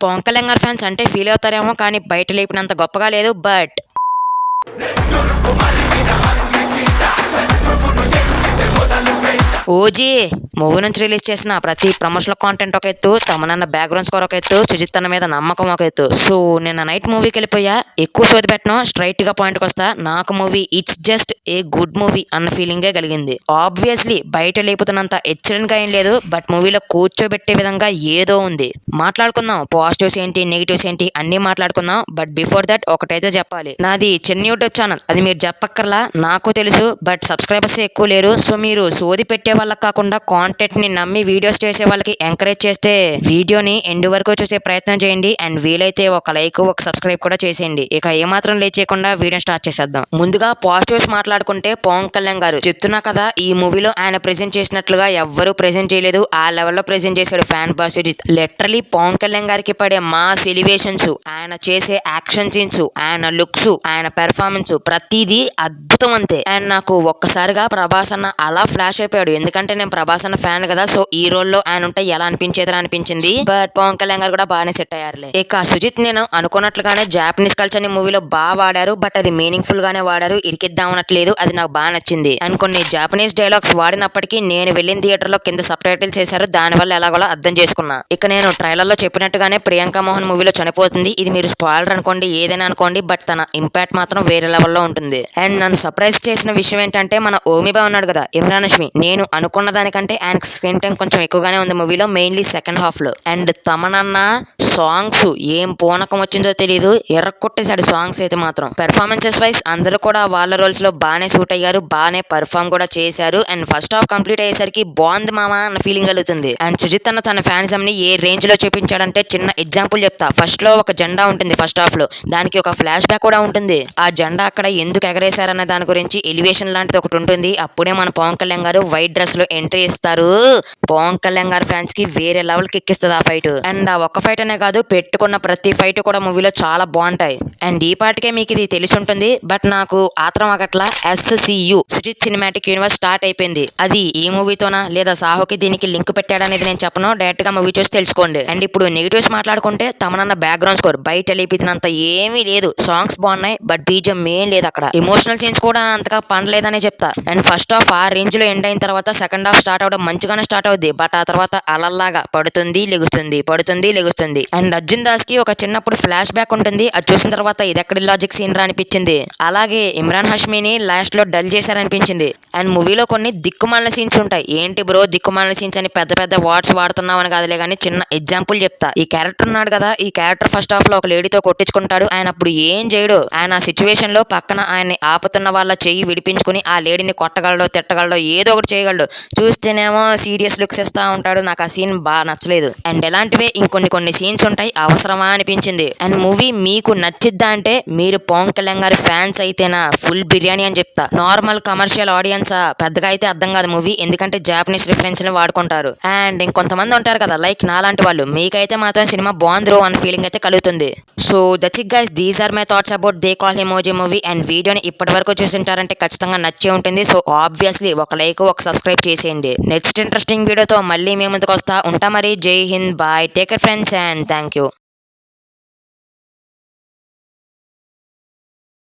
పవన్ కళ్యాణ్ గారి ఫ్యాన్స్ అంటే ఫీల్ అవుతారేమో కానీ బయట లేపినంత గొప్పగా లేదు. బట్ ఓజీ మూవీ నుంచి రిలీజ్ చేసిన ప్రతి ప్రమోషనల్ కాంటెంట్ ఒక ఎత్తు, తమనన్న బ్యాక్గ్రౌండ్ స్కోర్ ఒక ఎత్తు, సుజిత్ అన్న మీద నమ్మకం ఒక ఎత్తు. సో నిన్న నైట్ మూవీకి వెళ్ళిపోయా. ఎక్కువ సోది పెట్టను, స్ట్రైట్ గా పాయింట్కి వస్తా. నాకు movie it's just a good movie అన్న ఫీలింగే కలిగింది. ఆబ్వియస్లీ బయట లేపుతున్నంత ఎక్సలెంట్ గా ఏం లేదు, బట్ మూవీలో కూర్చోబెట్టే విధంగా ఏదో ఉంది. మాట్లాడుకుందాం, పాజిటివ్స్ ఏంటి నెగిటివ్స్ ఏంటి అన్ని మాట్లాడుకుందాం. బట్ బిఫోర్ దట్ ఒకటైతే చెప్పాలి, నాది చిన్న యూట్యూబ్ ఛానల్, అది మీరు చెప్పక్కర్లా, నాకు తెలుసు. బట్ సబ్స్క్రైబర్స్ ఎక్కువ లేరు. సో మీరు సోది పెట్టే వాళ్ళకి కాకుండా కాంటెంట్ ని నమ్మి వీడియోస్ చేసే వాళ్ళకి ఎంకరేజ్ చేస్తే వీడియోని ఎండ్ వరకు చూసే ప్రయత్నం చేయండి. అండ్ వీలైతే ఒక లైక్ ఒక సబ్స్క్రైబ్ కూడా చేసేయండి. ఇక ఏమాత్రం లేట్ చేయకుండా వీడియో స్టార్ట్ చేసేద్దాం. ముందుగా పాజిటివ్స్ మాట్లాడుకుంటే పవన్ కళ్యాణ్ గారు చెప్తున్నా కదా, ఈ మూవీలో ఆయన ప్రెజెంట్ చేసినట్లుగా ఎవ్వరూ ప్రెజెంట్ చేయలేదు. ఆ లెవెల్లో ప్రెజెంట్ చేశాడు fan boss Sujeeth. Literally Pawan Kalyan గారికి పడే మాస్ ఎలివేషన్స్, ఆయన చేసే యాక్షన్ సీన్స్, ఆయన లుక్స్, ఆయన పెర్ఫార్మెన్స్ ప్రతిదీ అద్భుతం అంతే. అండ్ నాకు ఒక్కసారిగా ప్రభాస్ అన్న అలా ఫ్లాష్ అయిపోయాడు. ఎందుకంటే నేను ప్రభాస్ అన్న ఫ్యాన్ కదా. సో ఈ రోల్ లో ఆయన ఉంటే ఎలా అనిపించేదని అనిపించింది. బట్ పవన్ కళ్యాణ్ గారు కూడా బాగానే సెట్ అయ్యారులే. ఇక సుజిత్ నేను అనుకున్నట్లుగానే జాపనీస్ కల్చర్ ని మూవీలో బాగా వాడారు. బట్ అది మీనింగ్ఫుల్ గానే వాడారు, ఇరికిద్దామనట్లేదు. అది నాకు బాగా నచ్చింది. అండ్ కొన్ని జాపనీస్ డైలాగ్స్ వాడినప్పటికీ నేను వెళ్ళిన థియేటర్ లో కింద సబ్ టైటిల్స్ వేశారు, దానివల్ల ఎలాగోలా అర్థం చేసుకున్నా. ఇక నేను ట్రైలర్ లో చెప్పినట్టుగానే ప్రియాంక మోహన్ మూవీలో చనిపోతుంది. ఇది మీరు స్పాయిలర్ అనుకోండి, ఏదైనా అనుకోండి, బట్ తన ఇంపాక్ట్ మాత్రం వేరే లెవెల్లో ఉంటుంది. అండ్ నన్ను సర్ప్రైజ్ చేసిన విషయం ఏంటంటే, మన ఓమిబా ఉన్నాడు కదా ఇమ్రాన్ హష్మి, నేను అనుకున్న దానికంటే ఆయనకు స్క్రీన్ టైం కొంచెం ఎక్కువగానే ఉంది మూవీలో, మెయిన్లీ సెకండ్ హాఫ్ లో. అండ్ తమనన్న సాంగ్స్ ఏం పూనకం వచ్చిందో తెలియదు, ఎర్రకొట్టేశాడు సాంగ్స్ అయితే మాత్రం. పెర్ఫార్మెన్సెస్ వైస్ అందరూ కూడా వాళ్ళ రోల్స్ లో బాగానే సూట్ అయ్యారు, బాగానే పర్ఫామ్ కూడా చేశారు. అండ్ ఫస్ట్ హాఫ్ కంప్లీట్ అయ్యేసరికి బాగుంది మామా అన్న ఫీలింగ్ కలుగుతుంది. అండ్ సుజిత్ అన్న తన ఫ్యానిజం ని ఏ రేంజ్ లో చూపించాడంటే, చిన్న ఎగ్జాంపుల్ చెప్తా. ఫస్ట్ లో ఒక జెండా ఉంటుంది ఫస్ట్ హాఫ్ లో, దానికి ఒక ఫ్లాష్ బ్యాక్ కూడా ఉంటుంది. ఆ జెండా అక్కడ ఎందుకు ఎగరేశారన్న దాని గురించి ఎలివేషన్ లాంటిది ఒకటి ఉంటుంది. అప్పుడే మన పవన్ కళ్యాణ్ గారు వైట్ డ్రెస్ లో ఎంట్రీ ఇస్తారు. పవన్ కళ్యాణ్ గారి ఫ్యాన్స్ కి వేరే లెవెల్ కి ఎక్కిస్తుంది ఆ ఫైట్. అండ్ ఆ ఒక్క ఫైట్ అనే కాదు, పెట్టుకున్న ప్రతి ఫైట్ కూడా మూవీలో చాలా బాగుంటాయి. అండ్ ఈ పాటికే మీకు ఇది తెలిసి ఉంటుంది, బట్ నాకు ఆత్రం ఆగట్లా. SCU Sujeeth cinematic universe start అయిపోయింది. అది ఈ మూవీతోనా లేదా సాహోకి దీనికి లింక్ పెట్టాడనేది నేను చెప్పను, డైరెక్ట్ గా మూవీ చూసి తెలుసుకోండి. అండ్ ఇప్పుడు నెగిటివ్స్ మాట్లాడుకుంటే, తమనన్న బ్యాక్గ్రౌండ్ స్కోర్ బయట లేపినంత ఏమీ లేదు. సాంగ్స్ బాగున్నాయి, బట్ బీజం ఏం లేదు అక్కడ. ఎమోషనల్ సీన్స్ కూడా అంతగా పండలేదనే చెప్తా. అండ్ ఫస్ట్ హాఫ్ ఆ రేంజ్ లో ఎండ్ అయిన తర్వాత సెకండ్ హాఫ్ స్టార్ట్ అవడం మంచిగానే స్టార్ట్ అవుద్ది, బట్ ఆ తర్వాత అలల్లాగా పడుతుంది లెగుస్తుంది, పడుతుంది లెగుస్తుంది. అండ్ అర్జున్ దాస్ కి ఒక చిన్నప్పుడు ఫ్లాష్ బ్యాక్ ఉంటుంది, అది చూసిన తర్వాత ఇది ఎక్కడి లాజిక్ సీన్ రా అనిపించింది. అలాగే ఇమ్రాన్ హష్మిని లాస్ట్ లో డల్ చేశారనిపించింది. అండ్ మూవీలో కొన్ని దిక్కుమాలిన సీన్స్ ఉంటాయి. ఏంటి బ్రో దిక్కుమాలిన సీన్స్ అని పెద్ద పెద్ద వర్డ్స్ వాడుతున్నావు అని కాదులే కానీ, చిన్న ఎగ్జాంపుల్ చెప్తా. ఈ క్యారెక్టర్ ఉన్నాడు కదా, ఈ క్యారెక్టర్ ఫస్ట్ హాఫ్ లో ఒక లేడీతో కొట్టించుకుంటాడు. ఆయన అప్పుడు ఏం చేయడు. ఆయన ఆ సిచ్యువేషన్ లో పక్కన ఆయన్ని ఆపుతున్న వాళ్ళ చెయ్యి విడిపించుకుని ఆ లేడీని కొట్టగలడో తిట్టగలడో ఏదో ఒకటి చేయగలడు. చూస్తేనేమో సీరియస్ లుక్స్ ఇస్తా ఉంటాడు. నాకు ఆ సీన్ బాగా నచ్చలేదు. అండ్ ఎలాంటివే ఇంకొన్ని సీన్స్ ఉంటాయి, అవసరమా అనిపించింది. అండ్ మూవీ మీకు నచ్చిద్దా అంటే, మీరు పవన్ కళ్యాణ్ గారి ఫ్యాన్స్ అయితేనా ఫుల్ బిర్యానీ అని చెప్తా. నార్మల్ కమర్షియల్ ఆడియన్స్ పెద్దగా అయితే అర్థం కాదు మూవీ, ఎందుకంటే జాపనీస్ రిఫరెన్స్ ని వాడుకుంటారు. అండ్ ఇంకొంతమంది ఉంటారు కదా లైక్ నాలాంటి వాళ్ళు, మీకైతే మాత్రం సినిమా బాగుందిరో అన్న ఫీలింగ్ అయితే కలుగుతుంది. So that's it guys, these are my thoughts about they call emoji movie. And వీడియోని ఇప్పటి వరకు చూసింటారంటే ఖచ్చితంగా నచ్చే ఉంటుంది. సో ఆబ్వియస్లీ ఒక లైక్ ఒక సబ్స్క్రైబ్ చేసేయండి. నెక్స్ట్ ఇంట్రెస్టింగ్ వీడియోతో మళ్ళీ మీ ముందుకు వస్తా ఉంటా. మరి జై Hind, bye, take care friends and thank you.